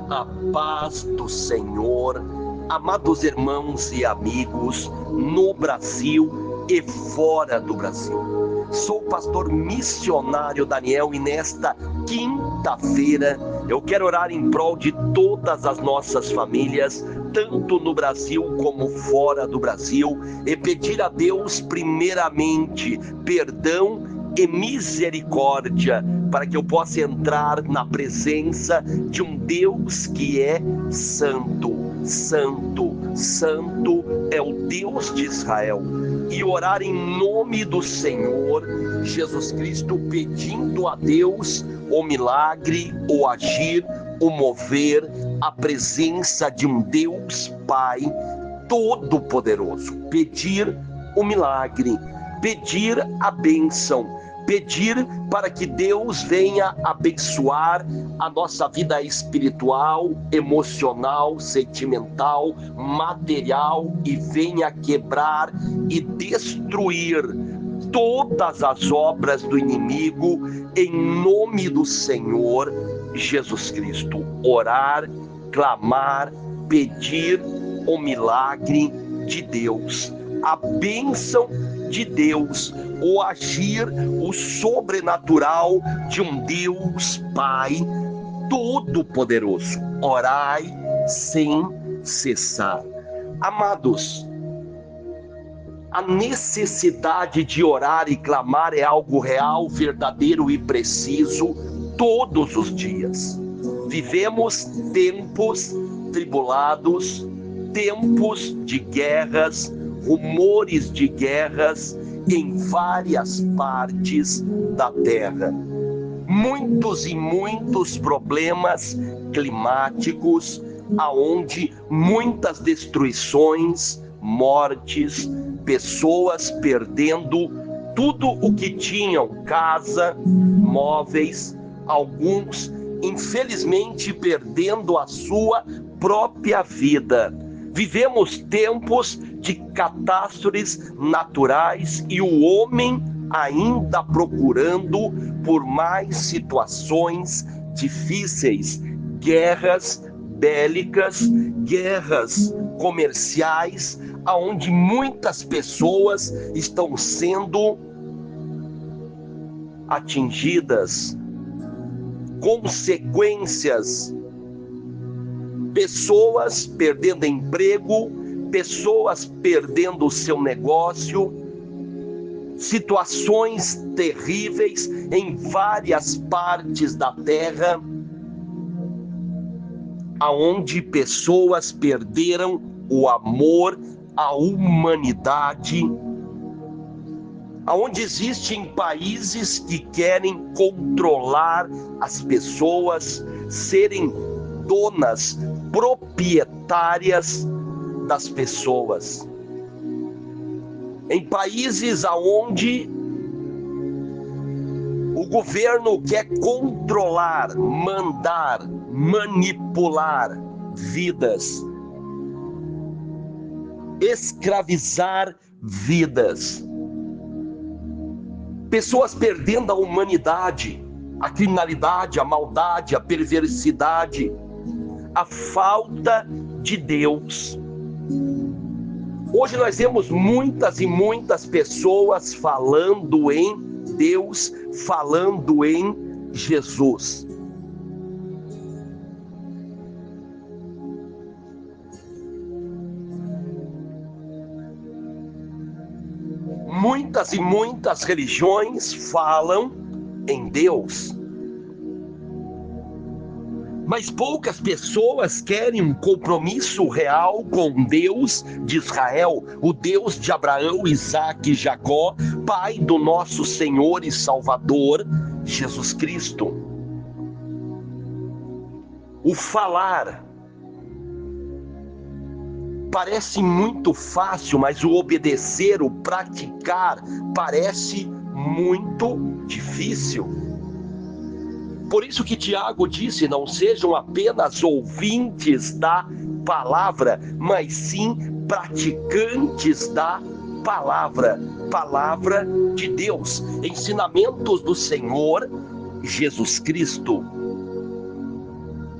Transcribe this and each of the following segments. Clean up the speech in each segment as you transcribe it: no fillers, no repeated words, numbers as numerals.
A paz do Senhor, amados irmãos e amigos, no Brasil e fora do Brasil. Sou o pastor missionário Daniel e nesta quinta-feira eu quero orar em prol de todas as nossas famílias, tanto no Brasil como fora do Brasil, e pedir a Deus primeiramente perdão e misericórdia, para que eu possa entrar na presença de um Deus que é santo, santo, santo é o Deus de Israel, e orar em nome do Senhor Jesus Cristo, pedindo a Deus o milagre, o agir, o mover, a presença de um Deus Pai Todo-Poderoso. Pedir o milagre, pedir a bênção, pedir para que Deus venha abençoar a nossa vida espiritual, emocional, sentimental, material, e venha quebrar e destruir todas as obras do inimigo em nome do Senhor Jesus Cristo. Orar, clamar, pedir o milagre de Deus, a bênção de Deus, o agir, o sobrenatural de um Deus Pai Todo-Poderoso. Orai sem cessar. Amados, a necessidade de orar e clamar é algo real, verdadeiro e preciso todos os dias. Vivemos tempos tribulados, tempos de guerras, rumores de guerras em várias partes da terra. Muitos e muitos problemas climáticos, aonde muitas destruições, mortes, pessoas perdendo tudo o que tinham, casa, móveis, alguns infelizmente perdendo a sua própria vida. Vivemos tempos de catástrofes naturais e o homem ainda procurando por mais situações difíceis, guerras bélicas, guerras comerciais, aonde muitas pessoas estão sendo atingidas, consequências, pessoas perdendo emprego, pessoas perdendo o seu negócio, situações terríveis em várias partes da terra, aonde pessoas perderam o amor à humanidade, aonde existem países que querem controlar as pessoas, serem donas, proprietárias das pessoas. Em países aonde o governo quer controlar, mandar, manipular vidas, escravizar vidas, pessoas perdendo a humanidade, a criminalidade, a maldade, a perversidade, a falta de Deus. Hoje nós vemos muitas e muitas pessoas falando em Deus, falando em Jesus. Muitas e muitas religiões falam em Deus, mas poucas pessoas querem um compromisso real com Deus de Israel, o Deus de Abraão, Isaque e Jacó, Pai do nosso Senhor e Salvador, Jesus Cristo. O falar parece muito fácil, mas o obedecer, o praticar, parece muito difícil. Por isso que Tiago disse: não sejam apenas ouvintes da palavra, mas sim praticantes da palavra, palavra de Deus, ensinamentos do Senhor Jesus Cristo.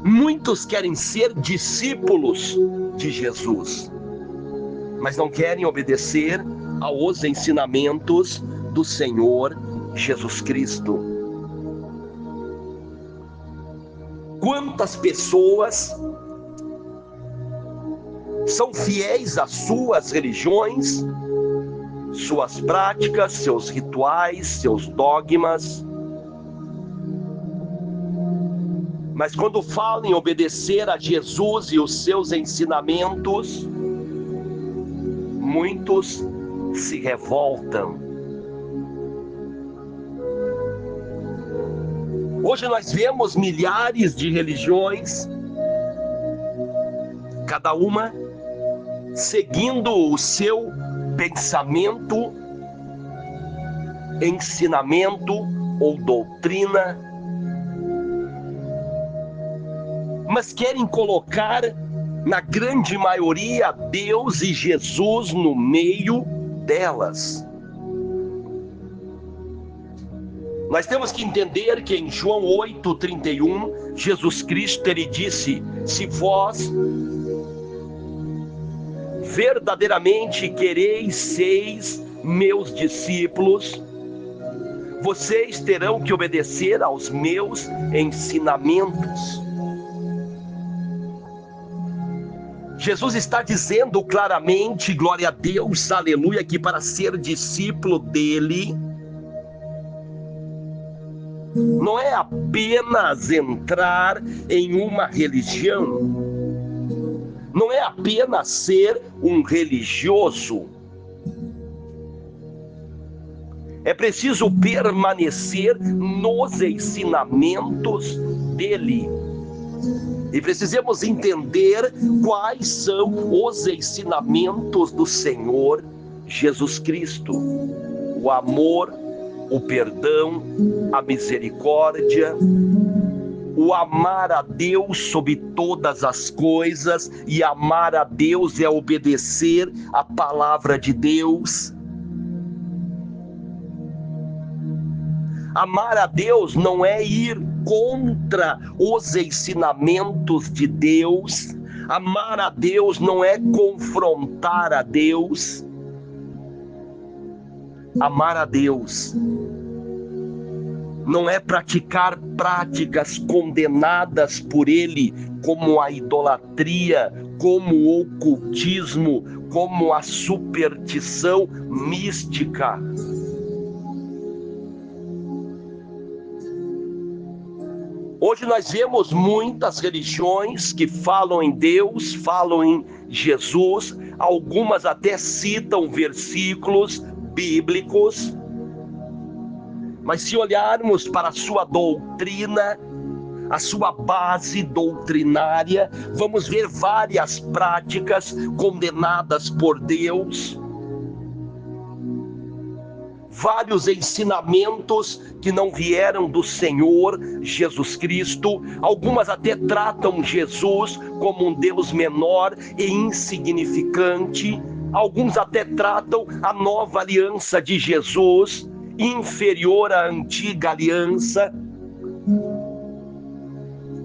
Muitos querem ser discípulos de Jesus, mas não querem obedecer aos ensinamentos do Senhor Jesus Cristo. Quantas pessoas são fiéis às suas religiões, suas práticas, seus rituais, seus dogmas, mas quando falam em obedecer a Jesus e os seus ensinamentos, muitos se revoltam. Hoje nós vemos milhares de religiões, cada uma seguindo o seu pensamento, ensinamento ou doutrina, mas querem colocar, na grande maioria, Deus e Jesus no meio delas. Nós temos que entender que em João 8:31, Jesus Cristo, ele disse: se vós verdadeiramente quereis ser meus discípulos, vocês terão que obedecer aos meus ensinamentos. Jesus está dizendo claramente, glória a Deus, aleluia, que para ser discípulo dele, não é apenas entrar em uma religião, não é apenas ser um religioso, é preciso permanecer nos ensinamentos dele. E precisamos entender quais são os ensinamentos do Senhor Jesus Cristo: o amor, o perdão, a misericórdia, o amar a Deus sobre todas as coisas, e amar a Deus é obedecer a palavra de Deus. Amar a Deus não é ir contra os ensinamentos de Deus. Amar a Deus não é confrontar a Deus. Amar a Deus não é praticar práticas condenadas por Ele, como a idolatria, como o ocultismo, como a superstição mística. Hoje nós vemos muitas religiões que falam em Deus, falam em Jesus, algumas até citam versículos bíblicos, mas se olharmos para a sua doutrina, a sua base doutrinária, vamos ver várias práticas condenadas por Deus, vários ensinamentos que não vieram do Senhor Jesus Cristo. Algumas até tratam Jesus como um Deus menor e insignificante. Alguns até tratam a nova aliança de Jesus inferior à antiga aliança,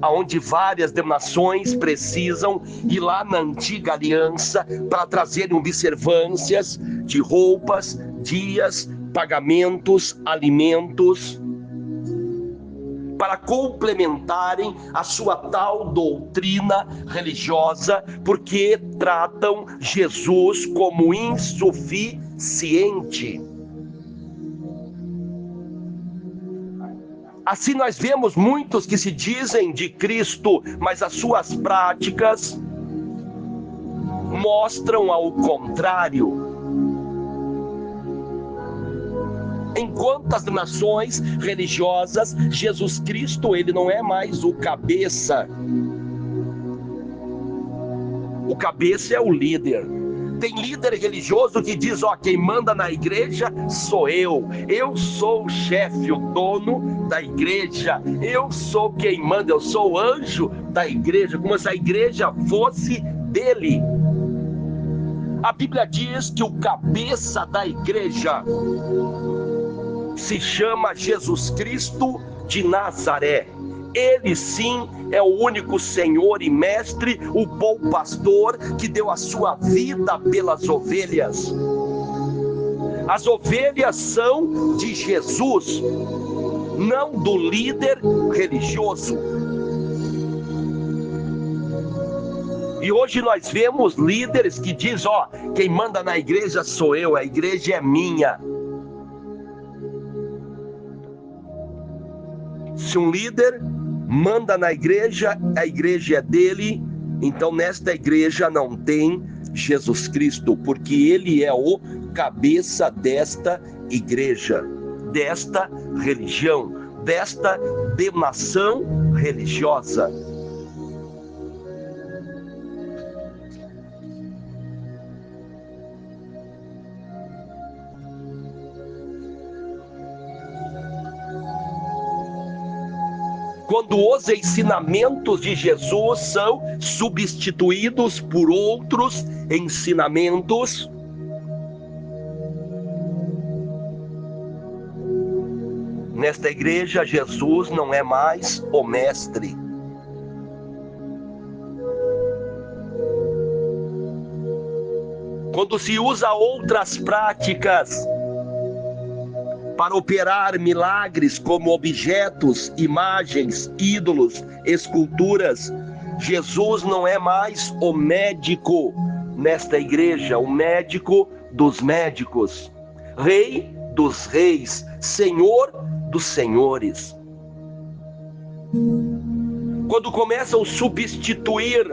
aonde várias denominações precisam ir lá na antiga aliança para trazerem observâncias de roupas, dias, pagamentos, alimentos, para complementarem a sua tal doutrina religiosa, porque tratam Jesus como insuficiente. Assim nós vemos muitos que se dizem de Cristo, mas as suas práticas mostram ao contrário. Em quantas nações religiosas, Jesus Cristo, ele não é mais o cabeça. O cabeça é o líder. Tem líder religioso que diz: ó, quem manda na igreja sou eu sou o chefe, o dono da igreja, eu sou quem manda, eu sou o anjo da igreja, como se a igreja fosse dele. A Bíblia diz que o cabeça da igreja se chama Jesus Cristo de Nazaré. Ele sim é o único Senhor e Mestre, o bom pastor que deu a sua vida pelas ovelhas. As ovelhas são de Jesus, não do líder religioso. E hoje nós vemos líderes que dizem, quem manda na igreja sou eu, a igreja é minha. Se um líder manda na igreja, a igreja é dele, então nesta igreja não tem Jesus Cristo, porque ele é o cabeça desta igreja, desta religião, desta denominação religiosa. Quando os ensinamentos de Jesus são substituídos por outros ensinamentos, nesta igreja Jesus não é mais o mestre. Quando se usa outras práticas para operar milagres como objetos, imagens, ídolos, esculturas, Jesus não é mais o médico nesta igreja, o médico dos médicos, Rei dos reis, Senhor dos senhores. Quando começam a substituir,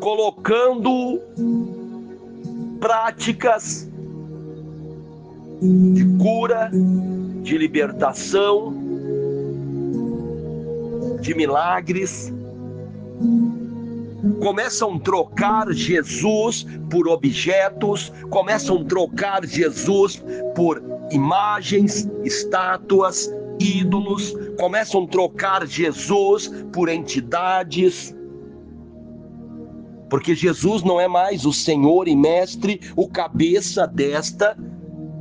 colocando práticas de cura, de libertação, de milagres, começam a trocar Jesus por objetos, começam a trocar Jesus por imagens, estátuas, ídolos, começam a trocar Jesus por entidades, porque Jesus não é mais o Senhor e Mestre, o cabeça desta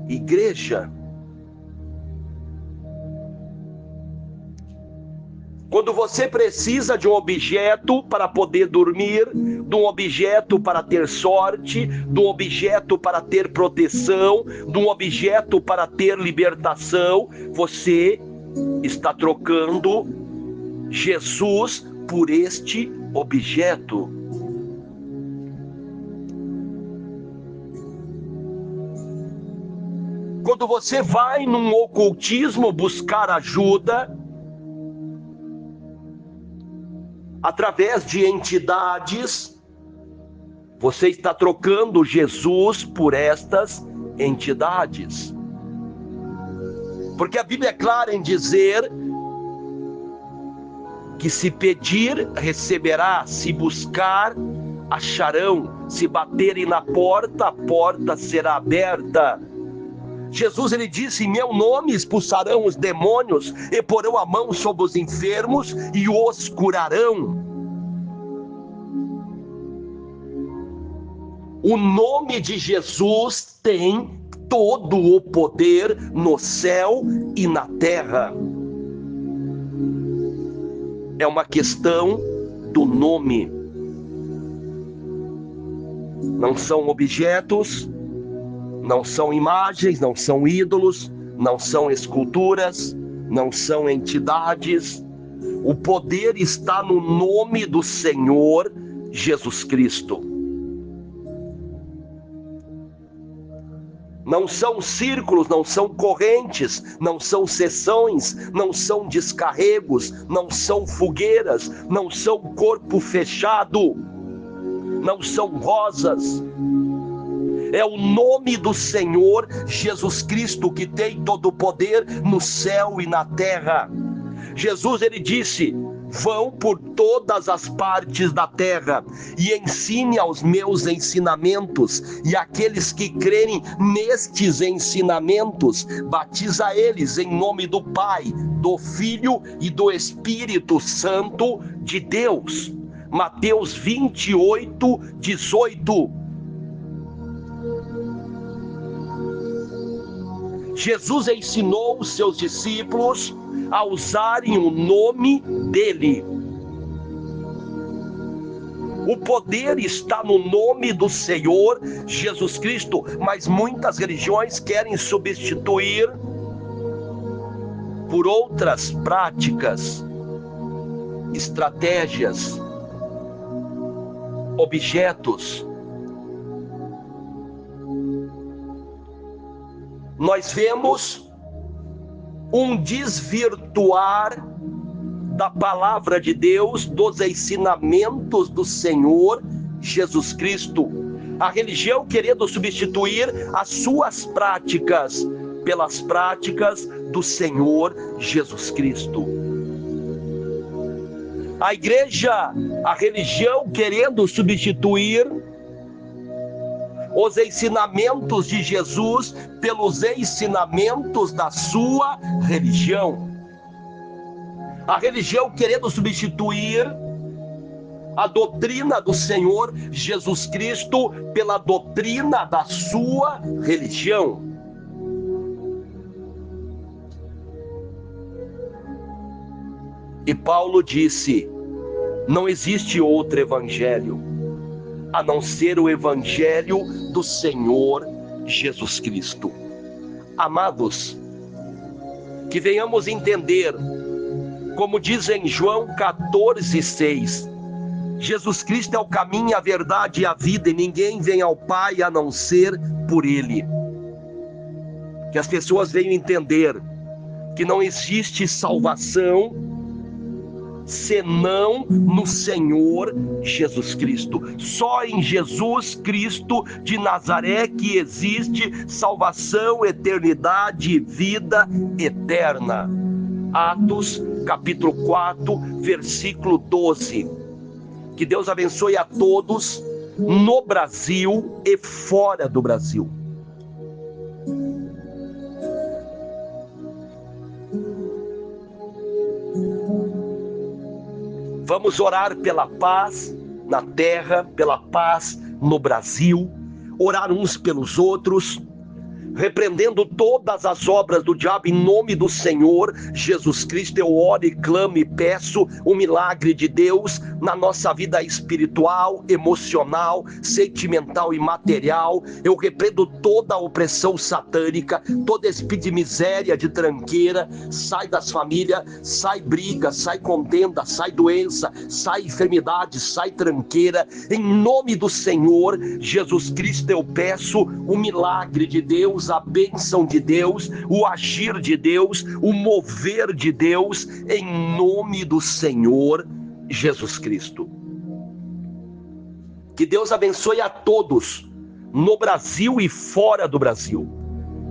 igreja. Quando você precisa de um objeto para poder dormir, de um objeto para ter sorte, de um objeto para ter proteção, de um objeto para ter libertação, você está trocando Jesus por este objeto. Quando você vai num ocultismo buscar ajuda, através de entidades, você está trocando Jesus por estas entidades. Porque a Bíblia é clara em dizer que se pedir, receberá, se buscar, acharão, se baterem na porta, a porta será aberta. Jesus, ele disse, em meu nome expulsarão os demônios e porão a mão sobre os enfermos e os curarão. O nome de Jesus tem todo o poder no céu e na terra. É uma questão do nome. Não são objetos, não são imagens, não são ídolos, não são esculturas, não são entidades. O poder está no nome do Senhor Jesus Cristo. Não são círculos, não são correntes, não são seções, não são descarregos, não são fogueiras, não são corpo fechado, não são rosas. É o nome do Senhor Jesus Cristo que tem todo o poder no céu e na terra. Jesus, ele disse, vão por todas as partes da terra e ensine aos meus ensinamentos, e aqueles que crerem nestes ensinamentos, batiza eles em nome do Pai, do Filho e do Espírito Santo de Deus. Mateus 28, 18. Jesus ensinou os seus discípulos a usarem o nome dele. O poder está no nome do Senhor Jesus Cristo, mas muitas religiões querem substituir por outras práticas, estratégias, objetos. Nós vemos um desvirtuar da palavra de Deus, dos ensinamentos do Senhor Jesus Cristo. A religião querendo substituir as suas práticas pelas práticas do Senhor Jesus Cristo. A igreja, a religião querendo substituir os ensinamentos de Jesus pelos ensinamentos da sua religião. A religião querendo substituir a doutrina do Senhor Jesus Cristo pela doutrina da sua religião. E Paulo disse: não existe outro evangelho a não ser o evangelho do Senhor Jesus Cristo. Amados, que venhamos entender, como diz em João 14:6, Jesus Cristo é o caminho, a verdade e a vida, e ninguém vem ao Pai a não ser por Ele. Que as pessoas venham entender que não existe salvação senão no Senhor Jesus Cristo. Só em Jesus Cristo de Nazaré que existe salvação, eternidade e vida eterna. Atos capítulo 4, versículo 12. Que Deus abençoe a todos no Brasil e fora do Brasil. Vamos orar pela paz na terra, pela paz no Brasil, orar uns pelos outros, repreendendo todas as obras do diabo em nome do Senhor Jesus Cristo. Eu oro e clamo e peço o milagre de Deus na nossa vida espiritual, emocional, sentimental e material. Eu repreendo toda a opressão satânica, todo espírito de miséria, de tranqueira. Sai das famílias, sai briga, sai contenda, sai doença, sai enfermidade, sai tranqueira. Em nome do Senhor Jesus Cristo eu peço o milagre de Deus, a bênção de Deus, o agir de Deus, o mover de Deus, em nome do Senhor Jesus Cristo. Que Deus abençoe a todos no Brasil e fora do Brasil,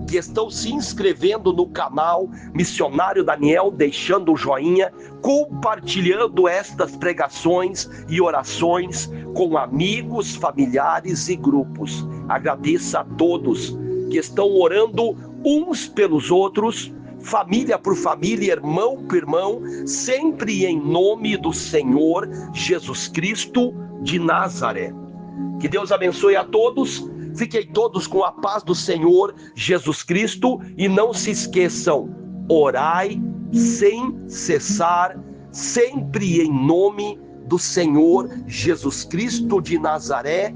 que estão se inscrevendo no canal Missionário Daniel, deixando o joinha, compartilhando estas pregações e orações com amigos, familiares e grupos. Agradeço a todos que estão orando uns pelos outros, família por família, irmão por irmão, sempre em nome do Senhor Jesus Cristo de Nazaré. Que Deus abençoe a todos, fiquem todos com a paz do Senhor Jesus Cristo e não se esqueçam, orai sem cessar, sempre em nome do Senhor Jesus Cristo de Nazaré.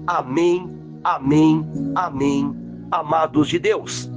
Amém, amém, amém. Amados de Deus.